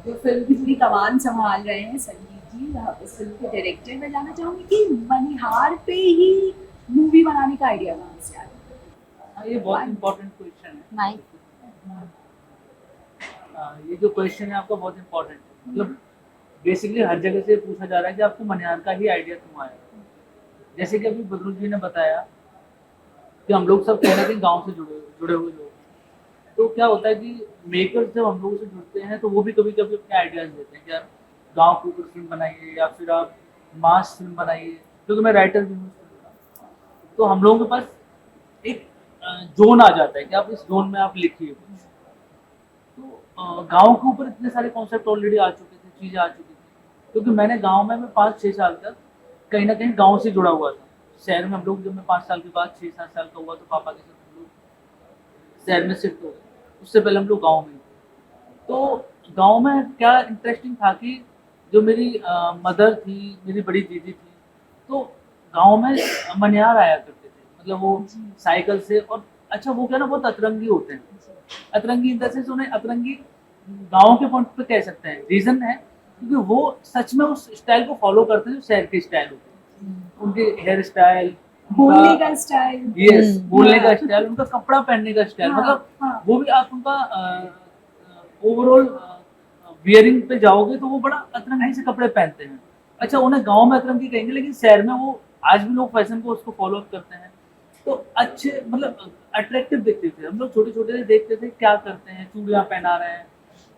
जो फिल्म की पूरी कमान संभाल रहे हैं संजीव जी, इस फिल्म के डायरेक्टर। मैं जानना चाहूंगी कि मनिहार पे ही मूवी बनाने का आइडिया कहाँ से आया? हाँ, ये बहुत इम्पोर्टेंट क्वेश्चन है। नाइस। ये जो क्वेश्चन है आपका बहुत इम्पोर्टेंट है। मतलब बेसिकली हर जगह से पूछा जा रहा है कि आपको मनिहार का ही आइडिया क्यों आया। जैसे कि अभी बदरुल जी ने बताया कि हम लोग सब कहीं ना कहीं गाँव से जुड़े हुए लोग हैं। तो क्या होता है कि मेकर्स जब हम लोगों से जुड़ते हैं तो वो भी कभी कभी अपने आइडियाज़ देते हैं कि यार गाँव के ऊपर फिल्म बनाइए या फिर आप मास फिल्म बनाइए, क्योंकि मैं राइटर भी हूँ इस फिल्म का। तो हम लोगों के पास एक जोन आ जाता है कि आप इस जोन में आप लिखिए कुछ। तो गाँव के ऊपर इतने सारे कॉन्सेप्ट ऑलरेडी आ चुके थे, चीज़ें आ चुकी थी, क्योंकि मैंने गाँव में मैं 5-6 साल तक कहीं न कहीं गाँव से जुड़ा हुआ था। शहर में हम लोग जब मैं 5 साल के बाद 6-7 साल का हुआ तो पापा के साथ हम लोग शहर में शिफ्ट हो गए। उससे पहले हम लोग गाँव में ही थे। तो गाँव में क्या इंटरेस्टिंग था कि जो मेरी मदर थी, मेरी बड़ी दीदी थी, तो गाँव में मनिहार आया करते थे। मतलब वो साइकिल से, और अच्छा वो क्या ना बहुत अतरंगी होते हैं। अतरंगी इन द सेंस उन्हें अतरंगी गाँव के पॉइंट पे कह सकते हैं। रीज़न है क्योंकि वो सच में उस स्टाइल को फ़ॉलो करते हैं जो शहर के स्टाइल होते हैं। उनके हेयर स्टाइल, बोलने का स्टाइल। यस, बोलने का हाँ, स्टाइल, उनका कपड़ा पहनने का स्टाइल, हाँ, मतलब हाँ। वो भी आप उनका ओवरऑल वियरिंग पे जाओगे तो वो बड़ा अतरंगी से कपड़े पहनते हैं। अच्छा उन्हें गाँव में अतरंगी कहेंगे, लेकिन शहर में वो आज भी लोग फैशन को उसको फ़ॉलो अप करते हैं। तो अच्छे मतलब अट्रैक्टिव दिखते थे। हम लोग छोटे-छोटे से देखते थे क्या करते हैं, चूड़ियाँ पहना रहे हैं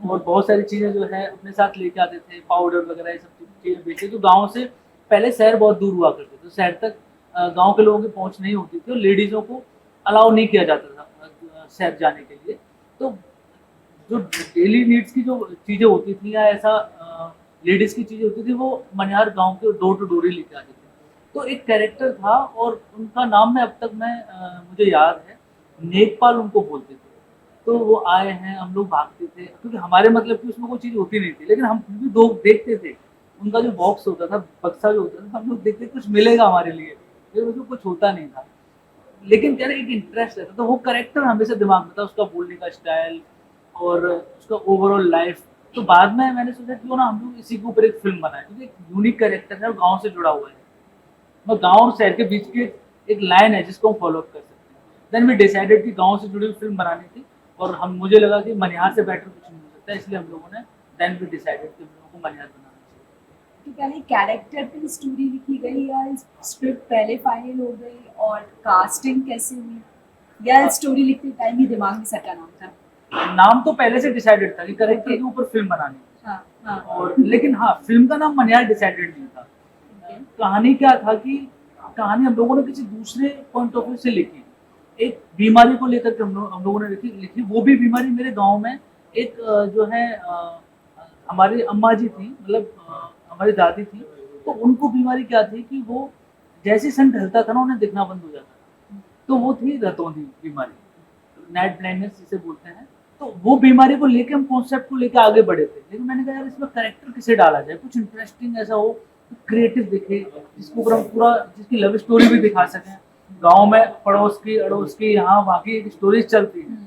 और बहुत सारी चीज़ें जो है अपने साथ लेके आते थे, पाउडर वगैरह ये सब चीज़ें बेचते। तो गाँव से पहले शहर बहुत दूर हुआ करते थे, तो शहर तक गाँव के लोगों की पहुँच नहीं होती थी और लेडीज़ों को अलाउ नहीं किया जाता था शहर जाने के लिए। तो जो डेली नीड्स की जो चीज़ें होती थी या ऐसा लेडीज़ की चीज़ें होती थी वो मनिहार गाँव के डोर टू डोर ही लेके आते थे। तो एक कैरेक्टर था और उनका नाम मैं अब तक मुझे याद है, नेकपाल उनको बोलते थे। तो वो आए हैं, हम लोग भागते थे क्योंकि हमारे मतलब की उसमें कोई चीज़ होती नहीं थी, लेकिन हम फिर भी दो देखते थे। उनका जो बॉक्स होता था, बक्सा जो होता था, हम लोग देखते कुछ मिलेगा हमारे लिए, लेकिन उसमें कुछ होता नहीं था। लेकिन क्या है एक इंटरेस्ट रहता, तो वो कैरेक्टर हमेशा दिमाग में था, उसका बोलने का स्टाइल और उसका ओवरऑल लाइफ। तो बाद में मैंने सोचा क्यों ना हम लोग इसी के ऊपर एक फिल्म बनाएं, क्योंकि एक यूनिक कैरेक्टर है और गाँव से जुड़ा हुआ है। और गाँव और शहर के बीच की एक लाइन है जिसको हम फॉलो अप कर सकते हैं। देन वी डिसाइडेड कि गाँव से जुड़ी हुई फिल्म बनानी थी और हम मुझे लगा कि मनिहार से बेटर कुछ नहीं हो सकता, इसलिए हम लोगों ने देन वी डिसाइडेड कि हम लोगों को मनिहार बनाना चाहिए। तो पहले कैरेक्टर पे स्टोरी लिखी गई या स्क्रिप्ट पहले फाइनल हो गई, और कास्टिंग कैसे हुई, या स्टोरी लिखते टाइम ही दिमाग में सटा नाम था? नाम तो पहले से डिसाइडेड था कि कैरेक्टर ओके। के ऊपर फिल्म बनानी है। हाँ, हाँ। और लेकिन हाँ, फिल्म का नाम मनिहार डिसाइडेड नहीं था। कहानी क्या था कि कहानी हम लोगों ने किसी दूसरे पॉइंट ऑफ व्यू से लिखी। एक बीमारी को लेकर के हम लोगों ने लिखी। वो भी बीमारी मेरे गाँव में एक जो है हमारी अम्मा जी थी, मतलब हमारी दादी थी, तो उनको बीमारी क्या थी कि वो जैसे सन ढलता था ना उन्हें दिखना बंद हो जाता था। तो वो थी रतौंधी बीमारी, नाइट ब्लाइंडनेस जिसे बोलते हैं। तो वो बीमारी को लेके हम कॉन्सेप्ट को लेके आगे बढ़े थे, लेकिन मैंने कहा यार इसमें कैरेक्टर किसे डाला जाए, कुछ इंटरेस्टिंग ऐसा हो, क्रिएटिव दिखे, जिसको ऊपर हम पूरा जिसकी लव स्टोरी भी दिखा सकें। गाँव में पड़ोस की अड़ोस की यहाँ वहाँ की एक स्टोरीज चलती है,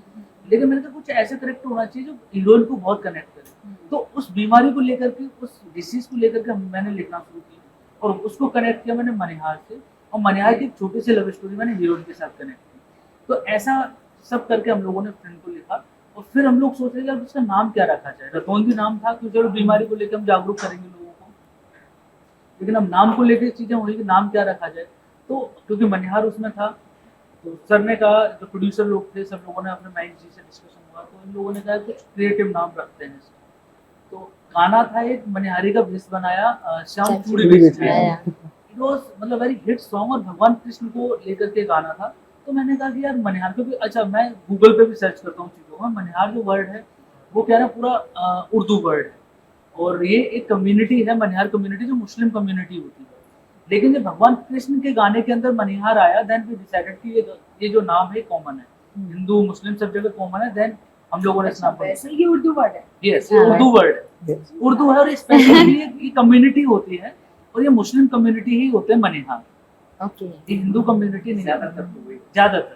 लेकिन मैंने कहा कुछ ऐसे करेक्टर होना चाहिए जो हीरोइन को बहुत कनेक्ट करे। तो उस बीमारी को लेकर के, उस डिसीज को लेकर के मैंने लिखना शुरू किया और उसको कनेक्ट किया मैंने मनिहार से, और मनिहार की एक छोटी सी लव स्टोरी मैंने हीरोइन के साथ कनेक्ट की। तो ऐसा सब करके हम लोगों ने फिल्म को लिखा और फिर हम लोग सोच रहे कि उसका नाम क्या रखा जाए। रतौंधी नाम था कि चलो बीमारी को लेकर हम जागरूक करेंगे लोगों को, लेकिन अब नाम को लेकर चीज़ें हुई कि नाम क्या रखा जाए। तो क्योंकि मनिहार उसमें था, तो सर ने कहा, जो प्रोड्यूसर लोग थे, सब लोगों ने अपने माइंड जी से डिस्कशन हुआ, तो इन लोगों ने कहा कुछ क्रिएटिव नाम रखते हैं इसका। तो गाना था एक मनिहारी का भेष बनाया, श्याम चूड़ी बेचने आया। इट वाज मतलब वेरी हिट सॉन्ग और भगवान कृष्ण को लेकर के गाना था। तो मैंने कहा कि यार मनिहार, क्योंकि अच्छा मैं गूगल पे भी सर्च करता हूँ चीज़ों का, मनिहार जो वर्ड है वो क्या है ना पूरा उर्दू वर्ड है, और ये एक कम्युनिटी है मनिहार कम्युनिटी जो मुस्लिम कम्युनिटी होती है। लेकिन जब भगवान कृष्ण के गाने के अंदर मनिहार आया, देन वी डिसाइडेड कि ये जो नाम है कॉमन है, हिंदू मुस्लिम सब जगह कॉमन है। देन हम लोगों ने इस नाम को, वैसे ये उर्दू वर्ड है? यस ये उर्दू वर्ड है, उर्दू है, और स्पेशली ये कम्युनिटी होती है और ये मुस्लिम कम्युनिटी ही होते हैं मनिहार। ओके। ये हिंदू कम्युनिटी नहीं, ज्यादातर।